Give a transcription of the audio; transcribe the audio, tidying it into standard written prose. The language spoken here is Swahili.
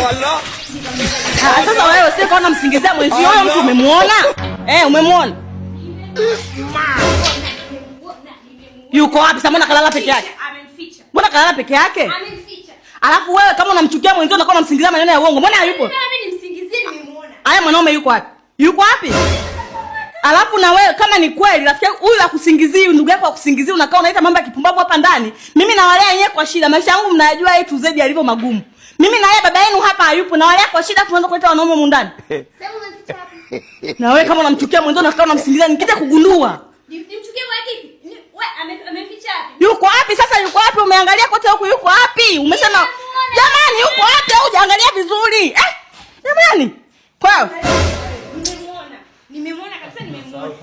Allah. Sasa wewe sio kwa unamsingizia mwenzi huyo mtu umemuona? Umemwona? Yuko wapi? Sasa mbona kalala peke yake? Amemficha. Mbona kalala peke yake? Amemficha. Alafu wewe kama unamchukia mwenzi unakuwa unamsingizia maneno ya uongo. Mbona hayupo? Mimi nimsingizie nimemuona. Haya mwanaume yuko wapi? Yuko wapi? Alafu na wewe kama ni kweli rafiki huyu akusingizii, ndugu yako akusingizii, unakaa unaita mambo ya kipumbavu hapa ndani. Mimi na wale yenyewe kwa shida. Maisha yangu mnayajua A to Z yalivyo magumu. Mimi na yeye baba yenu hapa hayupo na wale kwa shida tunaanza kuleta wanaume humu ndani. Sasa unamficha wapi? Na wewe kama unamchukia mwenzio unakaa unamsingizia nikija kugundua. Nimchukie kwa kipi? Wewe amemficha wapi? Yuko wapi sasa? Yuko wapi? Umeangalia kote huku yuko wapi? Umesema jamani yuko wapi au hujaangalia vizuri? Jamani. Kwao. Nimemuona kabisa nimemuona.